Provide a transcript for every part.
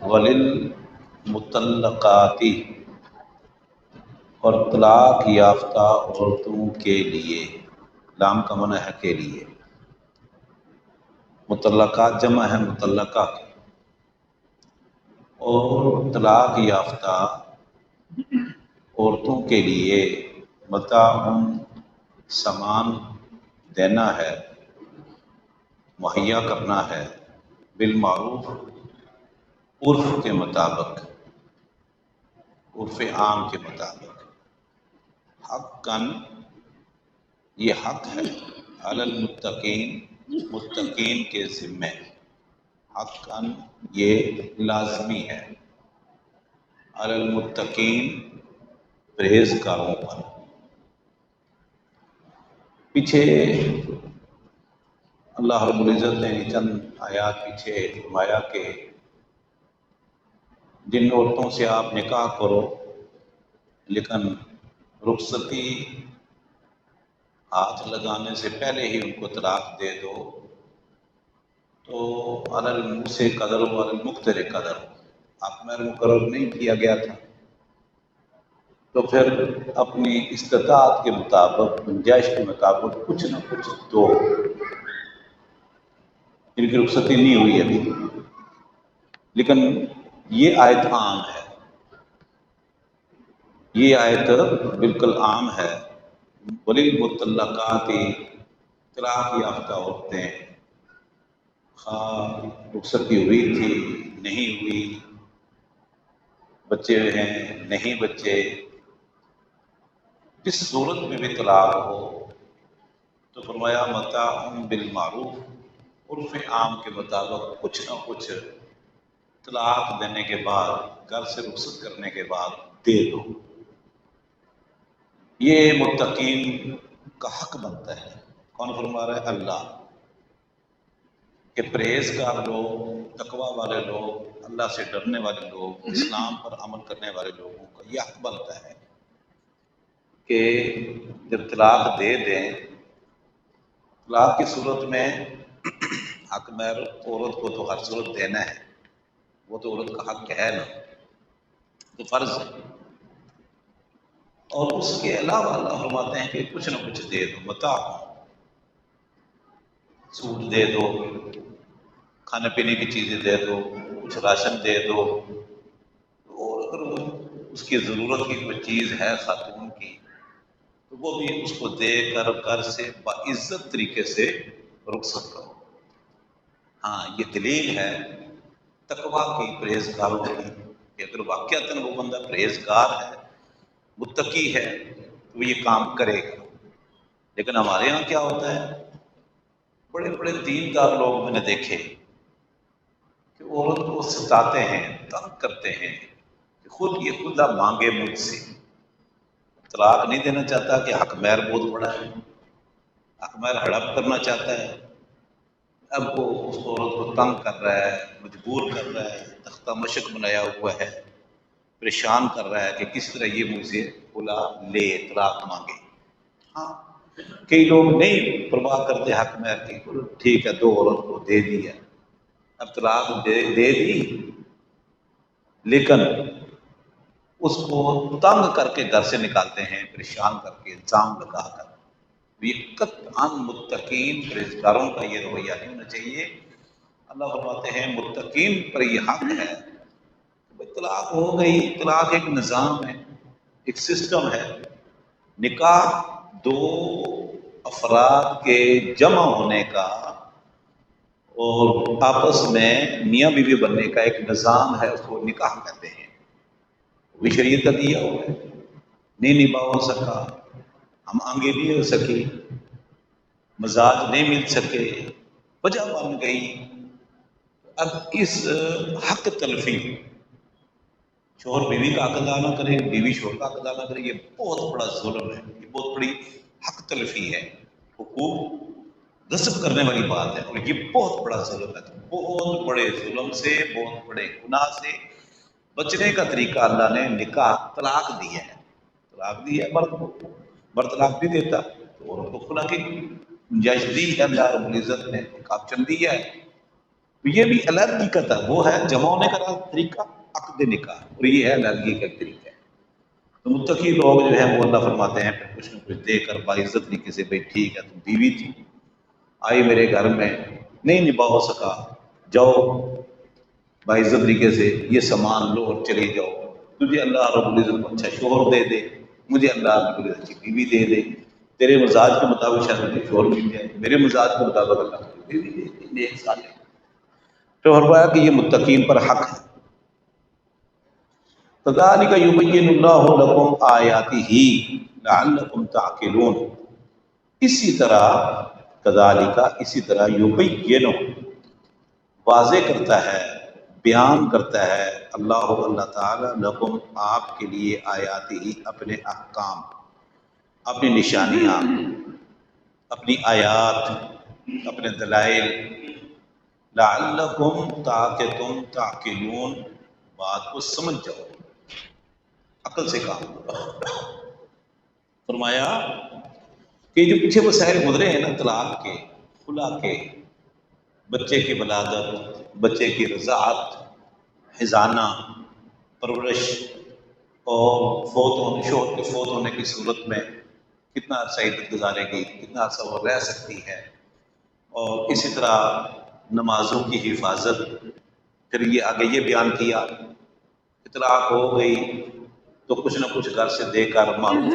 وللمطلقاتی، اور طلاق یافتہ عورتوں کے لیے، لام کا معنی ہے کے لیے، مطلقات جمع ہے مطلقہ کی، اور طلاق یافتہ عورتوں کے لیے متاع سامان دینا ہے، مہیا کرنا ہے، بالمعروف عرف کے مطابق، عرف عام کے مطابق، حقاً یہ حق ہے، علی المتقین، متقین کے ذمے، حقاً یہ لازمی ہے، علی المتقین پرہیزگاروں پر۔ پیچھے اللہ رب العزت نے چند آیات پیچھے فرمایا کہ جن عورتوں سے آپ نکاح کرو لیکن رخصتی ہاتھ لگانے سے پہلے ہی ان کو طلاق دے دو تو علی الموسع قدر و علی المقتر قدر، حق مہر مقرر نہیں کیا گیا تھا تو پھر اپنی استطاعت کے مطابق، گنجائش کے مطابق کچھ نہ کچھ دو، ان کی رخصتی نہیں ہوئی ابھی، لیکن یہ آیت عام ہے، یہ آیت بالکل عام ہے۔ وللمطلقات، طلاق یافتہ عورتیں، خواہ رخصتی ہوئی تھی نہیں ہوئی، بچے ہیں نہیں بچے، جس صورت میں بھی طلاق ہو تو فرمایا متاع بالمعروف، عرف عام کے مطابق کچھ نہ کچھ طلاق دینے کے بعد، گھر سے رخصت کرنے کے بعد دے دو۔ یہ متقین کا حق بنتا ہے۔ کون فرما رہا ہے؟ اللہ، کہ پرہیزگار لوگ، تقوی والے لوگ، اللہ سے ڈرنے والے لوگ، اسلام پر عمل کرنے والے لوگوں کا یہ حق بنتا ہے کہ جب طلاق دے دیں، طلاق کی صورت میں حق مہر عورت کو تو ہر صورت دینا ہے، وہ تو عورت کا حق ہے نا، تو فرض ہے، اور اس کے علاوہ اللہ فرماتے ہیں کہ کچھ نہ کچھ دے دو، متاع، سوٹ دے دو، کھانے پینے کی چیزیں دے دو، کچھ راشن دے دو، اور اگر اس کی ضرورت کی کوئی چیز ہے خاتون کی تو وہ بھی اس کو دے کر گھر سے باعزت طریقے سے رخصت کرو۔ ہاں، یہ دلیل ہے تقوی کی، پرہیزگاروں کی، کہ اگر واقعتاً وہ بندہ پرہیزگار ہے، متقی ہے تو وہ یہ کام کرے گا۔ لیکن ہمارے یہاں کیا ہوتا ہے، بڑے بڑے دیندار لوگ میں نے دیکھے کہ عورت کو ستاتے ہیں، تنگ کرتے ہیں، کہ خود یہ خدا مانگے مجھ سے، طلاق نہیں دینا چاہتا کہ حق مہر بہت بڑا ہے، حق مہر ہڑپ کرنا چاہتا ہے، اب وہ اس عورت کو تنگ کر رہا ہے، مجبور کر رہا ہے، تختہ مشق بنایا ہوا ہے، پریشان کر رہا ہے کہ کس طرح یہ مجھ سے بلا لے، طلاق مانگے۔ ہاں، کئی لوگ نہیں پرواہ کرتے حق مہر کی، ٹھیک ہے دو، عورت کو دے دیا، اب طلاق دے دی، لیکن اس کو تنگ کر کے گھر سے نکالتے ہیں، پریشان کر کے، الزام لگا کر۔ یہ قطعاً متقین پرہیزگاروں کا یہ رویہ نہیں ہونا چاہیے۔ اللہ فرماتے ہیں متقین پر یہ حق ہے کہ طلاق ہو گئی، طلاق ایک نظام ہے، ایک سسٹم ہے، نکاح دو افراد کے جمع ہونے کا اور آپس میں میاں بیوی بننے کا ایک نظام ہے، اس کو نکاح کہتے ہیں، وہ شریعت کا دیا ہوا ہے، نہیں نبھا ہو سکا، ہم آنگے نہیں ہو سکی، مزاج نہیں مل سکے، وجہ بن گئی، اب اس حق تلفی، شوہر بیوی کا حق ادا نہ کرے، بیوی شوہر کا حق ادا نہ کرے، یہ بہت بڑا ظلم ہے، یہ بہت بڑی حق تلفی ہے، حقوق غصب کرنے والی بات ہے، اور یہ بہت بڑا ظلم ہے۔ بہت بڑے ظلم سے، بہت بڑے گناہ سے بچنے کا طریقہ اللہ نے نکاح، طلاق دیا ہے، طلاق دی ہے مرد کو، مرد طلاق بھی دیتا تو عورت کو خلا کی گنجائش دی ہے اللہ رب العزت نے، ایک آپشن دیا ہے، یہ بھی علیحدگی کا تھا، وہ ہے جمع ہونے کا طریقہ عقد نکاح، اور یہ ہے علیحدگی کا ایک طریقہ ہے۔ تو متقی لوگ جو ہیں وہ اللہ فرماتے ہیں پھر کچھ نہ کچھ دے کر باعزت طریقے سے، بھائی ٹھیک ہے تم بیوی تھی، آئی میرے گھر میں، نہیں نباہ ہو سکا، جاؤ باعزت طریقے سے یہ سامان لو اور چلے جاؤ، تجھے اللہ رب العزت کو اچھا شوہر دے دے، مجھے اللہ رب العزت اچھی بیوی دے دے، تیرے مزاج کے مطابق شاید مجھے شوہر مل جائے، میرے مزاج کے مطابق اللہ کو بیوی دے دے، نیک صالح۔ تو فرمایا کہ یہ متقین پر حق ہے۔ کذالک یبین اللہ لکم آیاتہ لعلکم تعقلون، اسی طرح کذالک، اسی طرح یبین، واضح کرتا ہے، بیان کرتا ہے اللہ تعالی لکم، آپ کے لیے، آیاتہ، اپنے احکام، اپنی نشانیاں، اپنی آیات، اپنے دلائل، لعلکم، تاکہ تم تعقلون، بات کو سمجھ جاؤ، عقل سے کام لو۔ فرمایا کہ جو پیچھے مسائل گزرے ہیں نا، طلاق کے، خلا کے، بچے کی ولادت، بچے کی رضاعت، حضانہ، پرورش، اور فوت ہونے، شوہر کے فوت ہونے کی صورت میں کتنا عرصہ عدت گزارے گی، کتنا عرصہ وہ رہ سکتی ہے، اور اسی طرح نمازوں کی حفاظت۔ پھر یہ آگے یہ بیان کیا، اطلاق ہو گئی تو کچھ نہ کچھ گھر سے دے کر معروف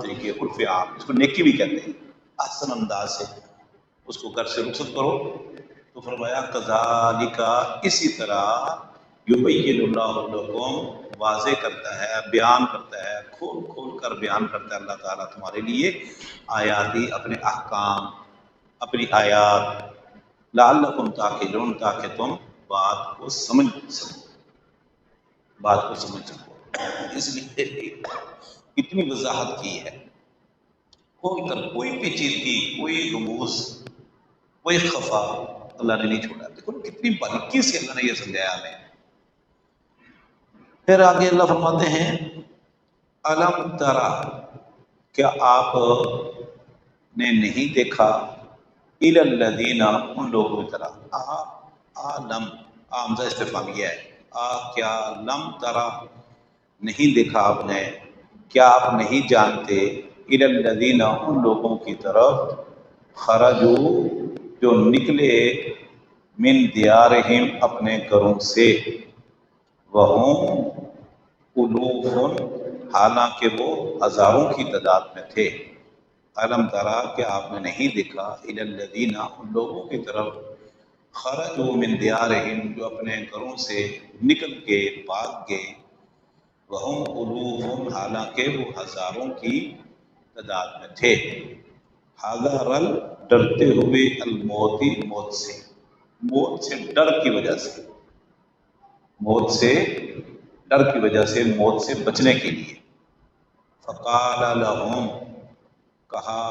طریقے عرف عام، اس کو نیکی بھی کہتے ہیں، احسن انداز سے اس کو گھر سے رخصت کرو۔ تو فرمایا کذالک، اسی طرح، یبین اللہ لکم، واضح کرتا ہے، بیان کرتا ہے، کھول کھول کر بیان کرتا ہے اللہ تعالیٰ تمہارے لیے، آیاتی، اپنے احکام، اپنی آیات، لعلکم تعقلون، تاکہ تم بات کو سمجھ سکو، بات کو سمجھ سکو۔ اس لیے اتنی وضاحت کی ہے، کھول کر کوئی پیچیدگی، کوئی رموز، کوئی خفا اللہ نے نہیں چھوڑا۔ دیکھو کتنی باریکی سے اللہ نے یہ سمجھایا ہمیں۔ پھر آگے اللہ فرماتے ہیں الم ترا، کیا آپ نے نہیں دیکھا، الی الذین، ان لوگوں کی طرح، لم، حمزہ استفہامیہ ہے، کیا لم ترا، نہیں دیکھا آپ نے، کیا آپ نہیں جانتے، الی الذین، ان لوگوں کی طرف، خرجو، جو نکلے، من دیارہم، اپنے گھروں سے، وہم الوف، حالانکہ وہ ہزاروں کی تعداد میں تھے۔ الم ترا، کہ آپ نے نہیں دیکھا، الی الذین، ان لوگوں کی طرف، خرجوا من دیارہم، جو اپنے گھروں سے نکل کے بھاگ گئے، وہم الوف، حالانکہ وہ ہزاروں کی تعداد میں تھے، حذر، ڈرتے ہوئے، الموت، موت سے، موت سے ڈر کی وجہ سے، موت سے ڈر کی وجہ سے، موت سے بچنے کے لیے۔ فقال لہم، کہا،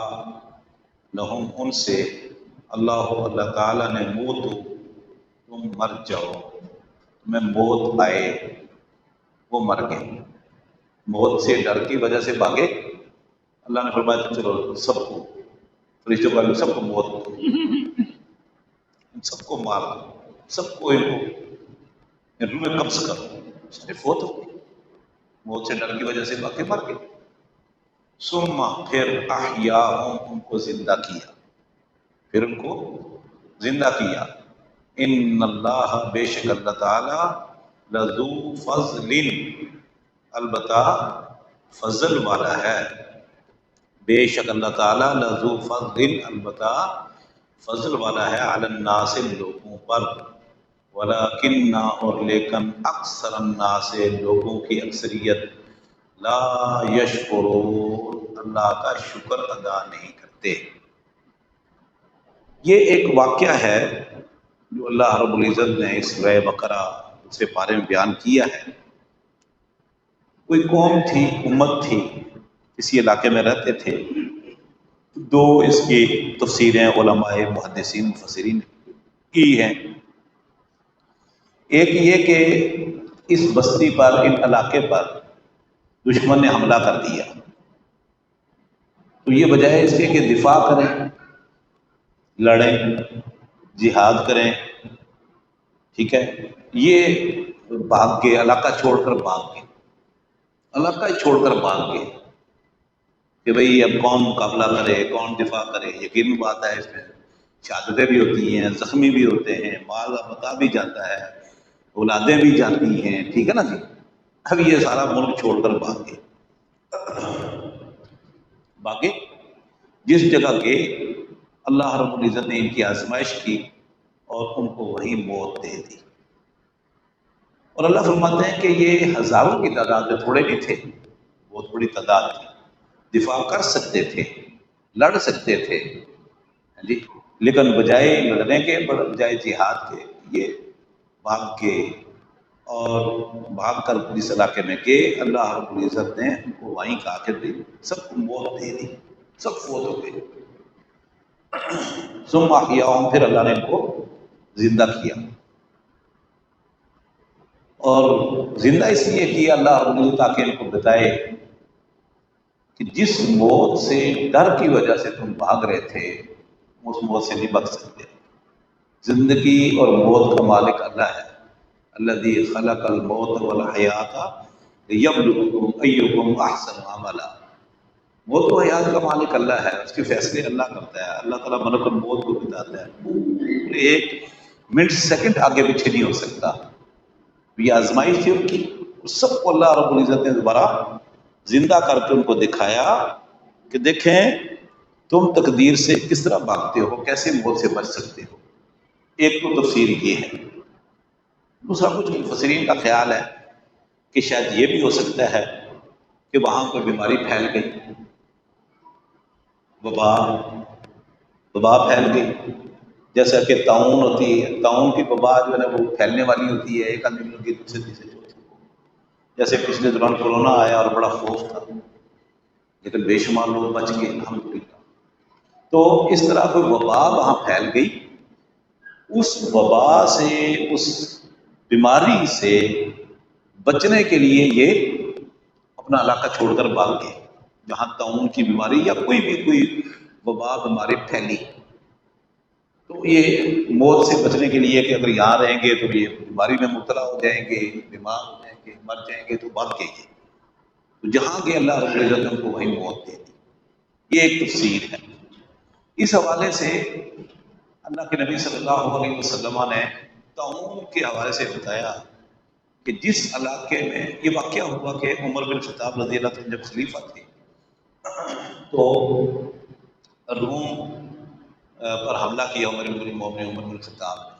لہم، ان سے، اللہ تعالیٰ نے، موت، تم مر جاؤ، تمہیں موت آئے، وہ مر گئے، موت سے ڈر کی وجہ سے بھاگے۔ اللہ نے فرمایا چلو سب کو، فرشتوں کو، سب کو موت دو، سب کو مار دو، سب کو ان کو روح قبض کرو، سارے فوت ہو گئے، موت سے ڈر کی وجہ سے باقی مر گئے۔ ثم، پھر، احیاہم، ان کو زندہ کیا، پھر ان کو زندہ کیا۔ ان اللہ، بے شک اللہ تعالیٰ، لذو فضل، البتہ فضل والا ہے، بے شک اللہ تعالیٰ، لذو فضل، البتہ فضل والا ہے، علی الناس، لوگوں پر، ولیکن، اور لیکن، اکثر الناس، لوگوں کی اکثریت، لا یشکرون، اللہ کا شکر ادا نہیں کرتے۔ یہ ایک واقعہ ہے جو اللہ رب العزت نے اس سورہ بقرہ سے بارے میں بیان کیا ہے۔ کوئی قوم تھی، امت تھی، کسی علاقے میں رہتے تھے، دو اس کی تفسیریں علماء محدثین مفسرین کی ہیں۔ ایک یہ کہ اس بستی پر، ان علاقے پر دشمن نے حملہ کر دیا، تو یہ بجائے اس کے کہ دفاع کریں، لڑیں، جہاد کریں، ٹھیک ہے، یہ بھاگ گئے، علاقہ چھوڑ کر بھاگ گئے، علاقہ چھوڑ کر بھاگ گئے کہ بھئی اب کون مقابلہ کرے، کون دفاع کرے۔ یقین بات ہے، اس میں شہادتیں بھی ہوتی ہیں، زخمی بھی ہوتے ہیں، مال بتا بھی جاتا ہے، اولادیں بھی جاتی ہیں، ٹھیک ہے نا جی۔ اب یہ سارا ملک چھوڑ کر بھاگے، باقی جس جگہ کے اللہ رب العزت نے ان کی آزمائش کی اور ان کو وہی موت دے دی۔ اور اللہ فرماتے ہیں کہ یہ ہزاروں کی تعداد میں، تھوڑے نہیں تھے، بہت بڑی تعداد تھی، دفاع کر سکتے تھے، لڑ سکتے تھے جی، لیکن بجائے لڑنے کے، بجائے جہاد کے، یہ بھاگ کے، اور بھاگ کر پولیس علاقے میں گئے۔ اللہ رب العزت نے ان کو وہیں کہا کہ بھی سب کو موت دے دی، سب فوت ہو گئے۔ ثم احیاہم، پھر اللہ نے ان کو زندہ کیا، اور زندہ اس لیے کیا اللہ رب العزت تاکہ ان کو بتائے کہ جس موت سے، ڈر کی وجہ سے تم بھاگ رہے تھے، اس موت سے نہیں بچ سکتے۔ زندگی اور موت کا مالک اللہ ہے، الذی خلق الموت والحیات لیبلوکم ایکم احسن عملا۔ موت و حیات کا مالک اللہ ہے، اس کے فیصلے اللہ کرتا ہے۔ اللہ تعالیٰ ملک الموت کو بتاتا ہے، پورے ایک منٹ سیکنڈ آگے پیچھے نہیں ہو سکتا۔ یہ آزمائش تھی ان کی، سب کو اللہ رب العزت نے دوبارہ زندہ کر کے ان کو دکھایا کہ دیکھیں تم تقدیر سے کس طرح بھاگتے ہو، کیسے موت سے بچ سکتے ہو۔ ایک تو تفسیر یہ ہے۔ دوسرا کچھ مفسرین کا خیال ہے کہ شاید یہ بھی ہو سکتا ہے کہ وہاں کوئی بیماری پھیل گئی، وبا پھیل گئی، جیسا کہ طاعون ہوتی ہے، طاعون کی وبا جو ہے نا وہ پھیلنے والی ہوتی ہے، ایک آدمی لوگ دوسرے تیسرے چوتھے، جیسے پچھلے دوران کورونا آیا اور بڑا خوف تھا، لیکن بے شمار لوگ بچ گئے الحمدللہ۔ تو اس طرح کوئی وبا وہاں پھیل گئی، اس وبا سے، اس بیماری سے بچنے کے لیے یہ اپنا علاقہ چھوڑ کر بھاگ گئے، جہاں طاعون کی بیماری یا کوئی وبا بیماری پھیلی۔ تو یہ موت سے بچنے کے لیے کہ اگر یہاں رہیں گے تو یہ بیماری میں مبتلا ہو جائیں گے، بیمار ہو جائیں گے، مر جائیں گے، تو بھاگ گئے یہ۔ تو جہاں گئے اللہ رب العزت نے ان کو وہی موت دے دی۔ یہ ایک تفسیر ہے۔ اس حوالے سے اللہ کے نبی صلی اللہ علیہ وسلم نے طاعون کے حوالے سے بتایا کہ جس علاقے میں یہ واقعہ ہوا کہ عمر بن خطاب رضی اللہ عنہ جب خلیفہ تھے تو روم پر حملہ کیا عمر بن خطاب نے،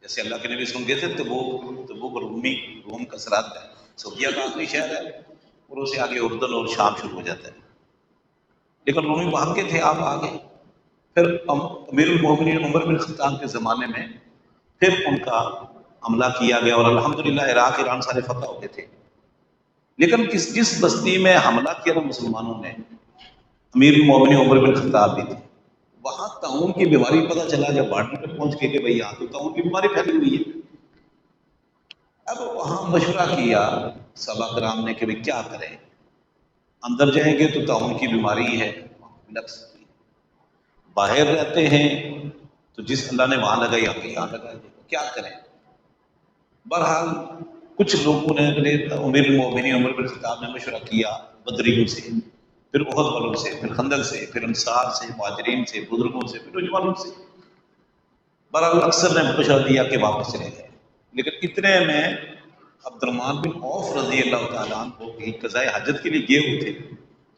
جیسے اللہ کے نبی صلی اللہ علیہ وسلم گئے تھے تبوک روم کا سرحد ہے، سعودیہ کا آخری شہر ہے، اور اسے آگے اردن اور شام شروع ہو جاتا ہے، لیکن رومی بھاگ کے تھے، آپ آگے۔ پھر امیر المومنین عمر بن خطاب کے زمانے میں پھر ان کا حملہ کیا گیا، اور الحمدللہ عراق ایران سارے فتح ہو گئے تھے۔ لیکن جس بستی میں حملہ کیا تھا مسلمانوں نے، امیر المومنین عمر بن خطاب بھی تھے، وہاں طاعون کی بیماری پتہ چلا جب بارڈر پہ پہنچ کے کہ بھئی یہاں تو طاعون کی بیماری پھیلی ہوئی ہے۔ اب وہاں مشورہ کیا صحابہ کرام نے کہ بھئی کیا کریں، اندر جائیں گے تو طاعون کی بیماری ہے، لگ سکتی ہے، باہر رہتے ہیں تو جس اللہ نے وہاں لگائی آپ یہاں لگائی، کیا کریں۔ بہرحال کچھ لوگوں نے، امیر المومنین عمر بن خطاب نے مشورہ کیا بدریوں سے، پھر احد والوں سے، پھر خندق سے، پھر انصار سے، مہاجرین سے، بزرگوں سے، پھر نوجوانوں سے۔ بہرحال اکثر نے مشورہ دیا کہ واپس چلے جائیں، لیکن اتنے میں عبد الرحمن بن عوف رضی اللہ تعالیٰ عنہ کو کہیں قضاء حاجت کے لیے گئے ہوئے تھے،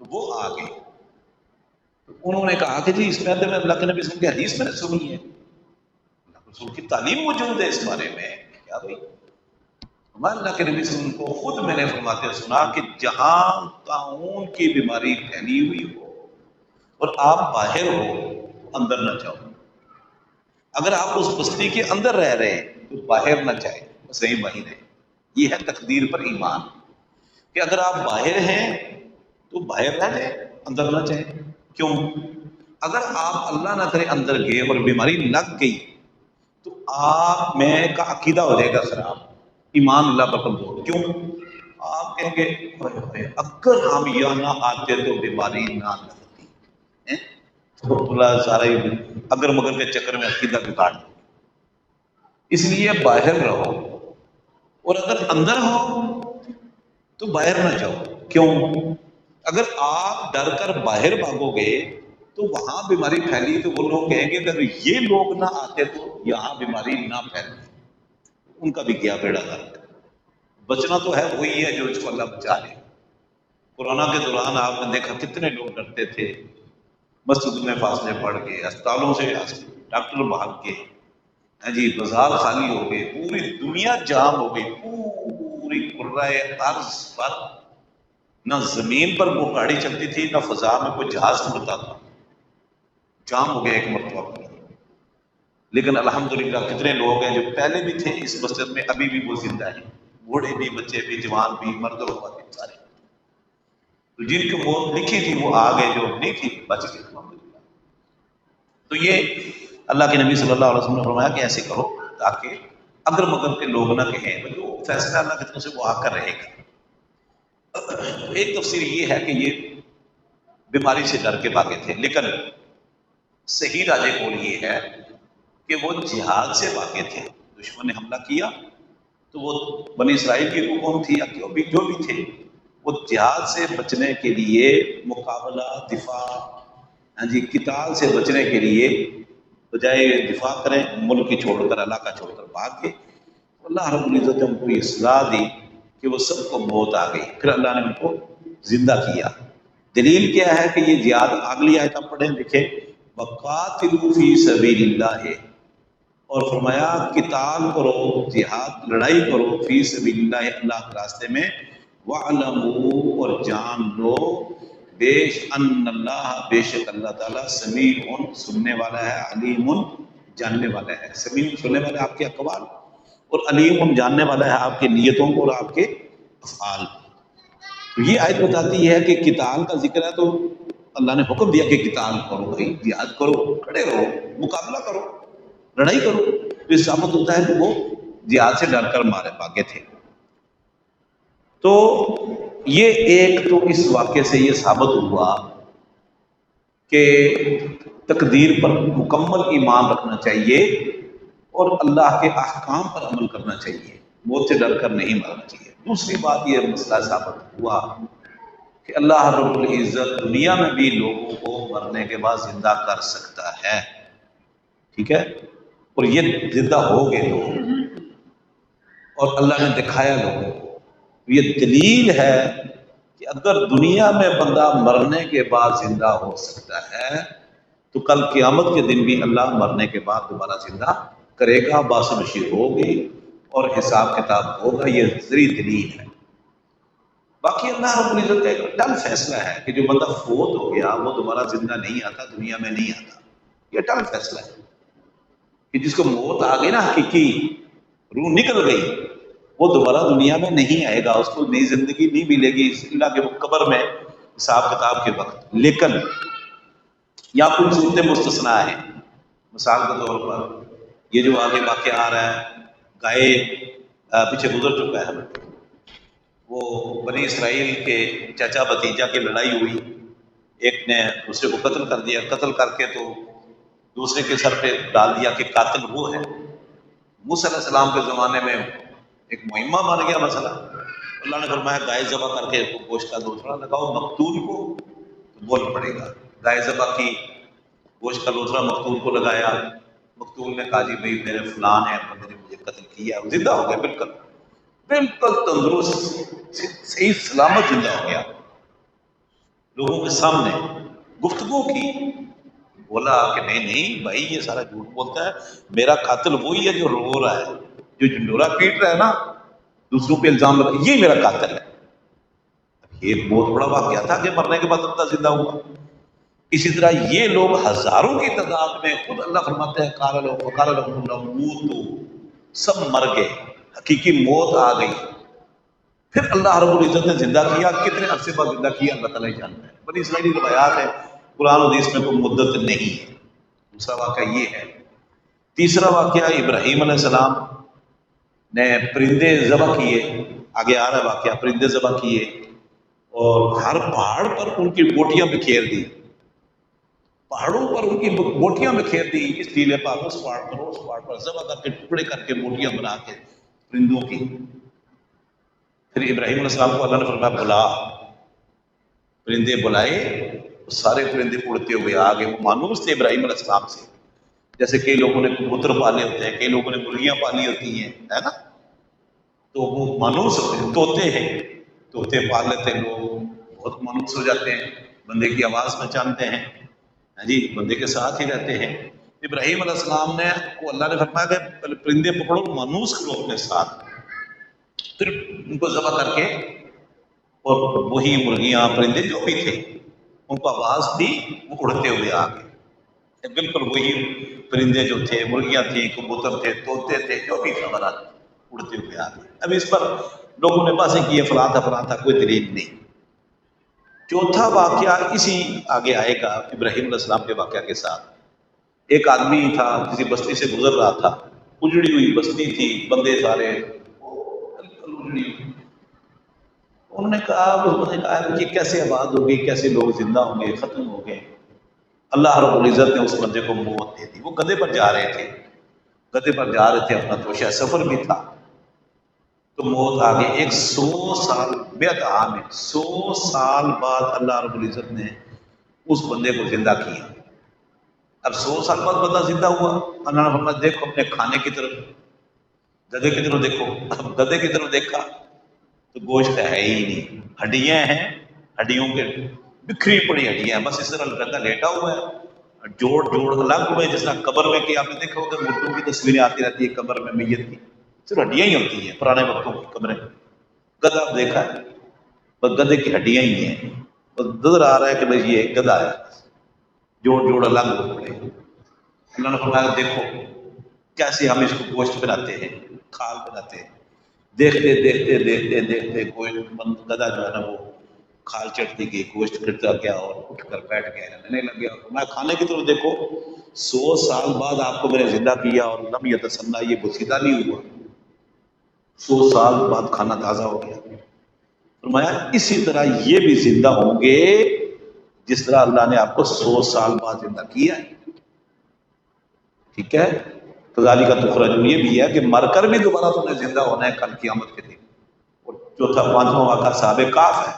تو وہ آ گئے۔ انہوں نے کہا کہ جی اس میں اللہ کے نبی صلی اللہ علیہ وسلم کی حدیث میں نے سنی ہے، اللہ کے رسول کی تعلیم موجود ہے اس بارے میں، کیا بھائی میں اللہ کے نبی صلی اللہ علیہ وسلم کو خود میں نے فرماتے سنا کہ جہاں طاعون کی بیماری پھیلی ہوئی ہو اور آپ باہر ہو تو اندر نہ جاؤ، اگر آپ اس بستی کے اندر رہ رہے ہیں تو باہر نہ جائیں، بس یہیں وہیں رہیں۔ یہ ہے تقدیر پر ایمان کہ اگر آپ باہر ہیں تو باہر رہ جائیں، اندر نہ جائیں۔ کیوں؟ اگر آپ اللہ نہ کرے اندر گئے اور بیماری لگ گئی تو آپ میں کا عقیدہ ہو جائے گا خراب، ایمان اللہ پر کمزور۔ کیوں؟ آپ کہیں گے اگر ہم یہاں نہ آتے تو بیماری نہ لگتی، تو اللہ سارا ہی اگر مگر کے چکر میں عقیدہ بگاڑ دیں۔ اس لیے باہر رہو، اور اگر اندر ہو تو باہر نہ جاؤ۔ کیوں؟ اگر آپ ڈر کر باہر بھاگو گے تو وہاں بیماری پھیلی تو وہ لوگ کہیں گے اگر یہ لوگ نہ آتے تو یہاں بیماری نہ پھیلتی، ان کا بھی کیا بیڑا غرق۔ بچنا تو ہے وہی ہے جو اس کو اللہ بچا لے۔ کورونا کے دوران آپ نے دیکھا کتنے لوگ ڈرتے تھے، مسجد میں فاصلے پڑ گئے، اسپتالوں سے ڈاکٹر بھاگ کے، ہاں جی، بازار خالی ہو گئے، پوری دنیا جام ہو گئی، پوری کرۂ ارض پر نہ زمین پر وہ گاڑی چلتی تھی نہ فضا میں کوئی جہاز اڑتا تھا، جام ہو گیا ایک مرتبہ پر۔ لیکن الحمدللہ کتنے لوگ ہیں جو پہلے بھی تھے اس مسجد میں، ابھی بھی وہ زندہ ہیں، بوڑھے بھی، بچے بھی، جوان بھی، مرد اور خواتین سارے۔ تو جن کی موت لکھی تھی وہ آ گئے، جو نہیں تھی بچ گئے الحمدللہ۔ تو یہ اللہ کے نبی صلی اللہ علیہ وسلم نے فرمایا کہ ایسے کرو تاکہ اگر مگر کے لوگ نہ کہیں، جو فیصلہ اللہ کی طرف سے وہ آ کر رہے گا۔ ایک تفسیر یہ ہے کہ یہ بیماری سے ڈر کے بھاگے تھے، لیکن صحیح راج قول یہ ہے کہ وہ جہاد سے بھاگے تھے۔ دشمن نے حملہ کیا تو وہ بنی اسرائیل کی قوم تھی یا جو بھی تھے، وہ جہاد سے بچنے کے لیے، مقابلہ، دفاع، ہاں جی، قتال سے بچنے کے لیے بجائے دفاع کریں، ملک کی چھوڑ کر، علاقہ چھوڑ کر بھاگ گئے۔ اللہ رب العزت نے ان کو یہ صلاح دی کہ وہ سب کو موت آ گئی، پھر اللہ نے ان کو زندہ کیا۔ دلیل کیا ہے کہ یہ جہاد، اگلی آیت آپ پڑھیں دیکھیں، وَقَاتِلُوا فِي سَبِيلِ اللَّهِ، اور فرمایا قتال کرو، جہاد، لڑائی کرو، فی سبیل اللہ، اللہ کے راستے میں، وَعْلَمُوا، اور جان لو، ان اللہ، بے شک اللہ تعالیٰ، سمیع، سننے والا ہے، علیم، جاننے والا ہے۔ سمیع سننے والا ہے آپ کے اقوال، اور علیم جاننے والا ہے آپ کے نیتوں کو اور آپ کے افعال۔ تو یہ آیت بتاتی ہے کہ قتال کا ذکر ہے تو اللہ نے حکم دیا کہ قتال کرو، بھائی جہاد کرو، کھڑے رہو، مقابلہ کرو، لڑائی کرو۔ تو اس ثابت ہوتا ہے کہ وہ جہاد سے ڈر کر مارے بھاگے تھے۔ تو یہ ایک تو اس واقعے سے یہ ثابت ہوا کہ تقدیر پر مکمل ایمان رکھنا چاہیے اور اللہ کے احکام پر عمل کرنا چاہیے، موت سے ڈر کر نہیں مرنا چاہیے۔ دوسری بات یہ مسئلہ ثابت ہوا کہ اللہ رب العزت دنیا میں بھی لوگوں کو مرنے کے بعد زندہ کر سکتا ہے، ٹھیک ہے، اور یہ زندہ ہو گئے لوگ، اور اللہ نے دکھایا لوگوں کو۔ یہ دلیل ہے کہ اگر دنیا میں بندہ مرنے کے بعد زندہ ہو سکتا ہے تو کل قیامت کے دن بھی اللہ مرنے کے بعد دوبارہ زندہ کرے گا، باعث بشیر ہوگی اور حساب کتاب ہوگا۔ یہ ذری دلیل ہے۔ باقی اللہ رب العزت کا ایک اٹل فیصلہ ہے کہ جو بندہ فوت ہو گیا وہ دوبارہ زندہ نہیں آتا، دنیا میں نہیں آتا۔ یہ اٹل فیصلہ ہے کہ جس کو موت آ گئی نا، حقیقی روح نکل گئی، وہ دوبارہ دنیا میں نہیں آئے گا، اس کو نئی زندگی نہیں ملے گی اللہ کے قبر میں حساب کتاب کے وقت۔ لیکن یہاں کچھ صورتیں مستثنا ہیں۔ مثال کے طور پر یہ جو آگے واقعہ آ رہا ہے، گائے پیچھے گزر چکا ہے، وہ بنی اسرائیل کے چچا بھتیجا کی لڑائی ہوئی، ایک نے دوسرے کو قتل کر دیا، قتل کر کے تو دوسرے کے سر پہ ڈال دیا کہ قاتل وہ ہے۔ موسیٰ علیہ السلام کے زمانے میں ایک مہمہ بن گیا مسئلہ، اللہ نے فرمایا گائے ذبح کر کے گوشت کا دوسرا لگاؤ، مقتول کو تو بول پڑے گا۔ گائے ذبح کی، گوشت کا دوسرا مقتول کو لگایا، مقتول نے کہا جی بھائی میرے فلان ہے، بندے نے مجھے قتل کیا، وہ زندہ ہو گیا، بالکل بالکل تندرست، صحیح سلامت زندہ ہو گیا، لوگوں کے سامنے گفتگو کی۔ بولا کہ نہیں نہیں بھائی یہ سارا جھوٹ بولتا ہے، میرا قاتل وہی ہے جو رو رہا ہے، جو جھنڈورا پیٹ رہا ہے نا، دوسروں پہ الزام لگا، یہ میرا قاتل ہے۔ یہ بہت بڑا واقعہ تھا کہ مرنے کے بعد بندہ زندہ ہوا۔ اسی طرح یہ لوگ ہزاروں کی تعداد میں، خود اللہ فرماتے ہیں قال لهم الله موتوا، سب مر گئے، حقیقی موت آ گئی۔ پھر اللہ رب العزت نے زندہ کیا، کتنے عرصے بعد زندہ کیا اللہ تعالیٰ ہی جانتا ہے۔ بنی اسرائیلی روایات ہے، قرآن حدیث میں کوئی مدت نہیں ہے۔ دوسرا واقعہ یہ ہے۔ تیسرا واقعہ ابراہیم علیہ السلام نے پرندے ذبح کیے، آگے آ رہا واقعہ، پرندے ذبح کیے اور ہر پہاڑ پر ان کی بوٹیاں بکھیر دی، پہاڑوں پر ان کی بوٹیاں بکھیر دی، اس ٹیلے پر، اس پہاڑ پر، اس پہاڑ پر، ذبح کر کے ٹکڑے کر کے بوٹیاں بنا کے پرندوں کی. پھر ابراہیم علیہ السلام کو اللہ نے فرمایا بلا، پرندے بلائے، سارے پرندے اڑتے ہوئے آ گئے. وہ مانوس تھے ابراہیم علیہ السلام سے. جیسے کئی لوگوں نے کبوتر پالے ہوتے ہیں، کئی لوگوں نے مرغیاں پالی ہوتی ہیں، ہے نا، تو وہ مانوس ہوتے ہیں. طوطے ہیں، طوطے پال لیتے ہیں لوگ، بہت مانوس ہو جاتے ہیں، بندے کی آواز پہچانتے ہیں، ہاں جی، بندے کے ساتھ ہی رہتے ہیں. ابراہیم علیہ السلام نے کو اللہ نے فرمایا کہ پرندے پکڑو، مانوس کرو اپنے ساتھ، پھر ان کو ذبح کر کے، اور وہی مرغیاں پرندے جو بھی تھے ان کو آواز دی، وہ اڑتے ہوئے آ گئے. بالکل وہی پرندے جو تھے، مرغیاں تھیں، کبوتر تھے، طوطے تھے، جو بھی تھا برات اڑتے ہوئے آ گئے. اب اس پر لوگوں نے باتیں کی فلاں تھا، کوئی دلیل نہیں. چوتھا واقعہ اسی آگے آئے گا ابراہیم علیہ السلام کے واقعہ کے ساتھ. ایک آدمی تھا، کسی بستی سے گزر رہا تھا، اجڑی ہوئی بستی تھی، بندے سارے بالکل اجڑی ہوئی. انہوں نے کہا، اس نے کہا کہ کیسے آباد ہوگی، کیسے لوگ زندہ ہوں گے، ختم ہو گئے. اللہ رب العزت نے اس بندے کو موت دے دی. وہ گدھے پر جا رہے تھے، اپنا توشہ سفر بھی تھا، تو موت آ گئی. 100 سال، 100 عام ہے، 100 سال بعد اللہ رب العزت نے اس بندے کو زندہ کیا. اب 100 سال بعد بندہ زندہ ہوا. اللہ نے فرمایا دیکھو اپنے کھانے کی طرف، گدھے کی طرف دیکھو. اب گدھے کی طرف دیکھا تو گوشت ہے ہی نہیں، ہڈیاں ہیں، ہڈیوں کے بکھری پڑی ہڈیاں ہیں، بس اس طرح گدھا لیٹا ہوا ہے، جوڑ الگ ہوئے، جس طرح قبر میں کہ آپ نے دیکھا ہوگا مردوں کی تصویریں آتی رہتی ہے قبر میں میت کی، صرف ہڈیاں ہی ہوتی ہیں پرانے وقتوں کی قبریں. گدھا آپ دیکھا ہے، بس گدھے کی ہڈیاں ہی ہیں، بس نظر آ رہا ہے کہ بھائی یہ گدھا ہے، جوڑ الگ ہو پڑے. اللہ نے فرمایا دیکھو کیسے ہم اس کو گوشت بناتے ہیں، کھال بناتے ہیں. دیکھتے دیکھتے دیکھتے دیکھتے گوشت گدھا جو ہے نا وہ کھال چڑھتی گئی، گوشت کرتا گیا اور اٹھ کر بیٹھ گیا، رہنے لگ گیا. میں کھانے کی طرف دیکھو، 100 سال بعد آپ کو میں نے زندہ کیا اور لم یتسنہ، یہ بسیدہ نہیں ہوا، 100 سال بعد کھانا تازہ ہو گیا. فرمایا اسی طرح یہ بھی زندہ ہوں گے جس طرح اللہ نے آپ کو 100 سال بعد زندہ کیا ہے. ٹھیک ہے، کذالک تخرجون. یہ بھی ہے کہ مر کر بھی دوبارہ تم نے زندہ ہونا ہے کل قیامت کے دن. اور چوتھا 5واں واقعہ صحابہ کہف ہے.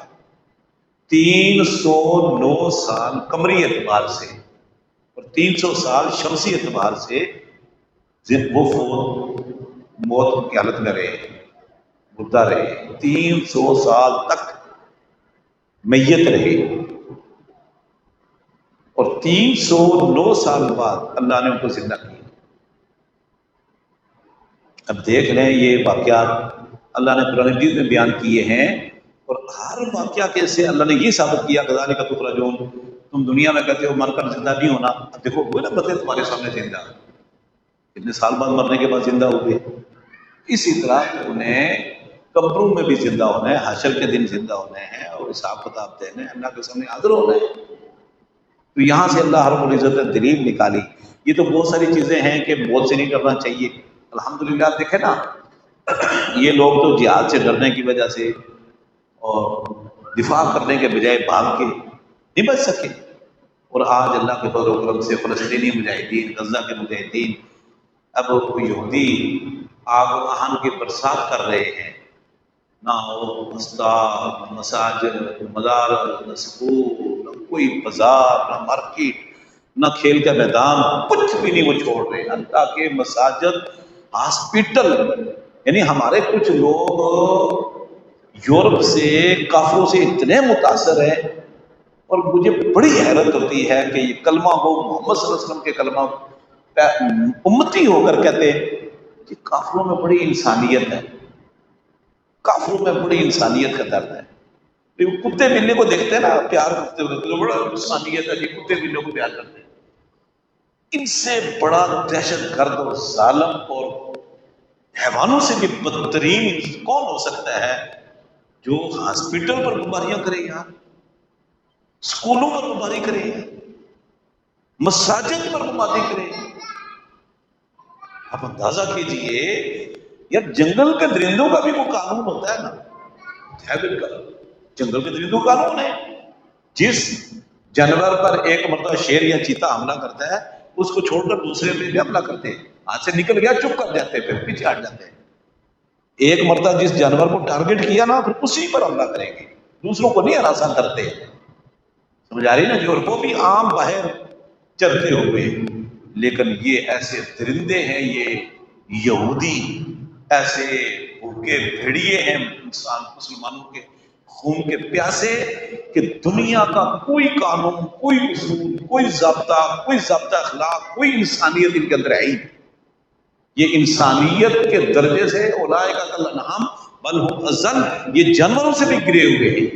309 سال قمری اعتبار سے اور 300 سال شمسی اعتبار سے وہ موت کی حالت میں رہے، مردہ رہے، 300 سال تک میت رہے. اور 309 سال بعد اللہ نے ان کو زندہ کیا. اب دیکھ لیں یہ واقعات اللہ نے قرآن مجید میں بیان کیے ہیں، اور ہر واقعہ کیسے اللہ نے یہ ثابت کیا کذالک تخرجون. تم دنیا میں کہتے ہو مر کر زندہ نہیں ہونا، اب دیکھو وہ نا بندے تمہارے سامنے زندہ، کتنے سال بعد مرنے کے بعد زندہ ہوئے. اسی طرح انہیں قبروں میں بھی زندہ ہونا ہے، حشر کے دن زندہ ہونے ہیں اور حساب کتاب دینے، اللہ کے سامنے حاضر ہونا ہے. تو یہاں سے اللہ رب العزت نے دلیل نکالی. یہ تو بہت ساری چیزیں ہیں کہ موت سے نہیں ڈرنا چاہیے. الحمدللہ آپ دیکھیں نا، یہ لوگ تو جہاد سے ڈرنے کی وجہ سے اور دفاع کرنے کے بجائے بھاگ کے نہیں بچ سکے. اور آج اللہ کے فضل و کرم سے فلسطینی مجاہدین، غزہ کے مجاہدین اب یہودی آگ و آہن کی برسات کر رہے ہیں. نہ ہو مسجد، نہ مساجد، نہ مدارس، نہ سکول، نہ کوئی بازار، نہ مارکیٹ، نہ کھیل کا میدان، کچھ بھی نہیں وہ چھوڑ رہے. حتیٰ کہ مساجد، ہاسپٹل، یعنی ہمارے کچھ لوگ یورپ سے کافروں سے اتنے متاثر ہیں، اور مجھے بڑی حیرت ہوتی ہے کہ یہ کلمہ وہ محمد صلی اللہ علیہ وسلم کے کلمہ امتی ہو کر کہتے ہیں کہ کافروں میں بڑی انسانیت ہے، کافروں میں بڑی انسانیت کا درد ہے. کتے بلے کو دیکھتے ہیں نا پیار کرتے ہوئے، بڑا انسانیت ہے جی، کتے بلے کو پیار کرتے ہیں. ان سے بڑا دہشت گرد اور ظالم اور حیوانوں سے بھی بدترین کون ہو سکتا ہے جو ہاسپٹل پر بیماریاں کرے یار، اسکولوں پر بیماری کرے، مساجد پر بیماری کرے. آپ اندازہ کیجئے یار، جنگل کے درندوں کا بھی وہ قانون ہوتا ہے نا، جنگل کے درندوں کا قانون ہے. جس جانور پر ایک مرتبہ شیر یا چیتا حملہ کرتا ہے، اس کو چھوڑ کر دوسرے پہ بھی حملہ کرتے ہیں، ہاتھ سے نکل گیا چپ کر جاتے ہیں، پھر پیچھے ہٹ جاتے ہیں۔ ایک مرتبہ جس جانور کو ٹارگٹ کیا نا، پھر اسی پر حملہ کریں گے، دوسروں کو نہیں ہراساں کرتے۔ سمجھ آ رہی نا جی؟ اور وہ بھی عام باہر چرتے ہوئے، لیکن یہ ایسے درندے ہیں، یہ یہودی ایسے بھوکے بھیڑیے ہیں انسان مسلمانوں کے خون کے پیاسے، کہ دنیا کا کوئی قانون، کوئی اصول، کوئی ضابطہ اخلاق، کوئی انسانیت ان کے اندر ہے ہی نہیں۔ یہ انسانیت کے درجے سے اولئک کالانعام بل هم اضل، یہ جانوروں سے بھی گرے ہوئے ہیں،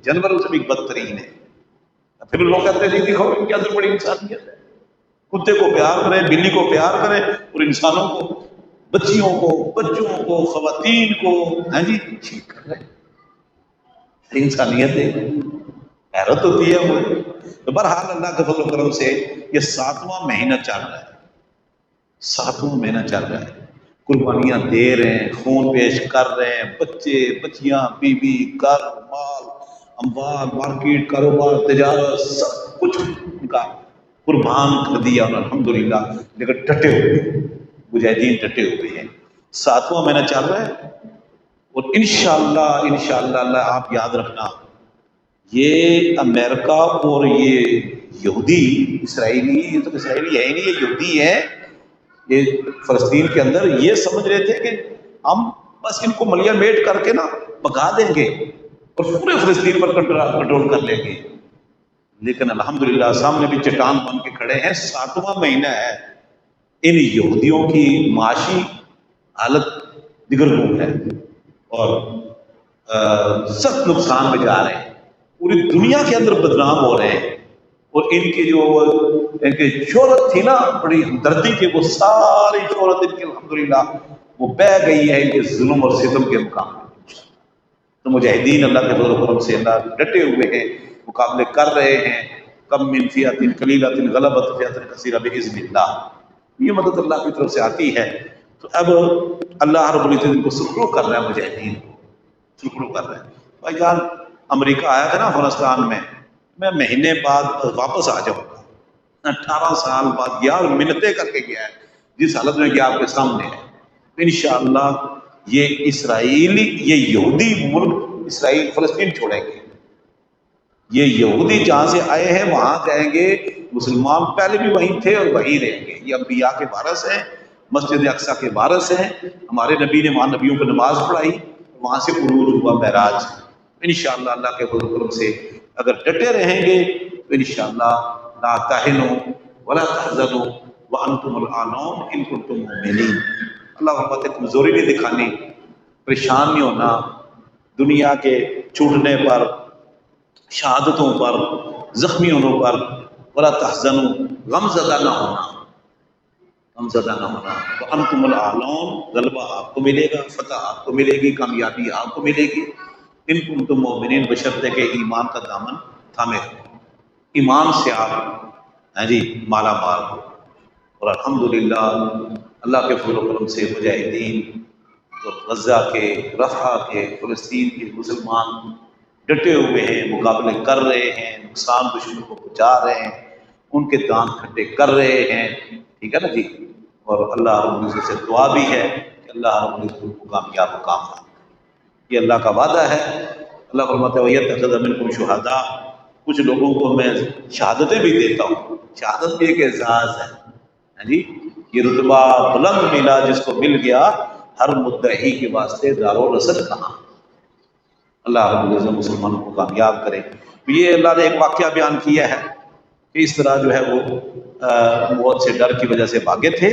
جانوروں سے بھی بدترین ہے۔ پھر لوگ کہتے ہیں دیکھو ان کے اندر بڑی انسانیت ہے، کتے کو پیار کریں، بلی کو پیار کریں، اور انسانوں کو، بچیوں کو، بچوں کو، خواتین کو، ہاں جی ٹھیک کر رہے ہیں۔ انسانیت ہے، حیرت ہوتی ہے مجھے۔ تو بہرحال اللہ کے فضل و کرم سے یہ 7واں مہینہ چل رہا ہے، 7واں مہینہ چل رہا ہے، قربانیاں دے رہے ہیں، خون پیش کر رہے ہیں، بچے بچیاں، بیوی، گھر، مال، اموال، مارکیٹ، کاروبار، تجارت، سب کچھ ان کا قربان کر دیا اور الحمدللہ، لیکن ڈٹے ہوئے ہیں، مجاہدین ڈٹے ہوئے ہیں۔ 7واں مہینہ چل رہا ہے، اور انشاءاللہ اللہ آپ یاد رکھنا، یہ امریکہ اور یہ یہودی اسرائیلی، یہ تو اسرائیلی ہے ہی نہیں، یہ یہودی ہے، یہ فلسطین کے اندر یہ سمجھ رہے تھے کہ ہم بس ان کو ملیا میٹ کر کے نا بھگا دیں گے اور پورے فلسطین پر کنٹرول کر لیں گے، لیکن الحمدللہ سامنے بھی چٹان بن کے کھڑے ہیں۔ 7واں مہینہ ہے، ان یہودیوں کی معاشی حالت دگرگوں ہے اور سخت نقصان میں جا رہے ہیں، پوری دنیا کے اندر بدنام ہو رہے ہیں، اور ان کی جو ان کی شہرت تھی نا بڑی ہمدردی کی، وہ ساری شہرت ان کی الحمدللہ وہ بہہ گئی ہے ان کے ظلم اور ستم کے مقابلے میں۔ تو مجاہدین اللہ کے فضل و کرم سے اللہ ڈٹے ہوئے ہیں، مقابلے کر رہے ہیں۔ کم من فئۃ قلیلۃ غلبت فئۃ کثیرۃ بإذن اللہ، یہ مدد اللہ کی طرف سے آتی ہے۔ تو اب اللہ رب العزت ان کو سرخرو کر رہا ہے، مجاہدین سرخرو کر رہا ہے۔ بھائی جان امریکہ آیا تھا نا افغانستان میں مہینے بعد واپس آ جاؤں گا، 18 سال بعد گیا اور منتیں کر کے گیا ہے، جس حالت میں گیا آپ کے سامنے ہے۔ انشاءاللہ یہ اسرائیلی، یہ یہودی ملک اسرائیل فلسطین چھوڑیں گے، یہ یہودی جہاں سے آئے ہیں وہاں جائیں گے، مسلمان پہلے بھی وہیں تھے اور وہیں رہیں گے۔ یہ انبیاء کے وارث ہیں، مسجد اقصیٰ کے وارث ہیں، ہمارے نبی نے وہاں نبیوں کو نماز پڑھائی، وہاں سے عروج ہوا معراج۔ انشاءاللہ اللہ کے فضل و کرم سے اگر ڈٹے رہیں گے تو انشاءاللہ لا تہنوا ولا تحزنوا وانتم الاعلون ان کنتم مؤمنین۔ اللہ فرماتے کمزوری نہیں دکھانی، پریشان نہیں ہونا، دنیا کے چھوٹنے پر، شہادتوں پر، زخمی ہونے پر، ولا تحزنوا غم زدہ نہ ہونا، غم زدہ نہ ہونا، وانتم الاعلون، غلبہ آپ کو ملے گا، فتح آپ کو ملے گی، کامیابی آپ کو ملے گی، ان کنتم مؤمنین، بشرطے کہ ایمان کا دامن تھامے ہو، ایمان سے آپ ہاں جی مالا مال ہو۔ اور الحمدللہ اللہ کے فضل و کرم سے مجاہدین اور غزہ کے، رفح کے، فلسطین کے مسلمان ڈٹے ہوئے ہیں، مقابلے کر رہے ہیں، نقصان دشمن کو پہنچا رہے ہیں، ان کے دانت کھٹے کر رہے ہیں، ٹھیک ہے نا جی۔ اور اللہ رب العزت سے دعا بھی ہے کہ اللہ رب العزت کو کامیاب و کام، یہ اللہ کا وعدہ ہے۔ اللہ فرماتا ہے وَيَتَّخِذَ مِنْكُمْ شُهَدَاءَ، کچھ لوگوں کو میں شہادتیں بھی دیتا ہوں، شہادت بھی ایک اعزاز ہے، ہاں جی، یہ رتبہ بلند ملا جس کو مل گیا، ہر مدعی کے واسطے دار و رسد کہاں۔ اللہ رب العزت مسلمانوں کو کامیاب کرے۔ یہ اللہ نے ایک واقعہ بیان کیا ہے کہ اس طرح جو ہے وہ موت سے ڈر کی وجہ سے بھاگے تھے،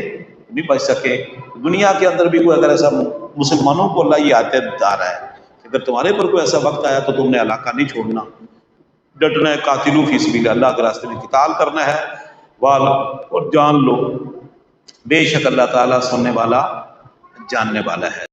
نہیں بچ سکے۔ دنیا کے اندر بھی کوئی اگر ایسا مسلمانوں کو اللہ یہ آیت بتا رہا ہے کہ اگر تمہارے پر کوئی ایسا وقت آیا تو تم نے علاقہ نہیں چھوڑنا، ڈٹنا ہے، قاتلو فی سبیل اللہ کے راستے میں قتال کرنا ہے، اور جان لو بے شک اللہ تعالیٰ سننے والا جاننے والا ہے۔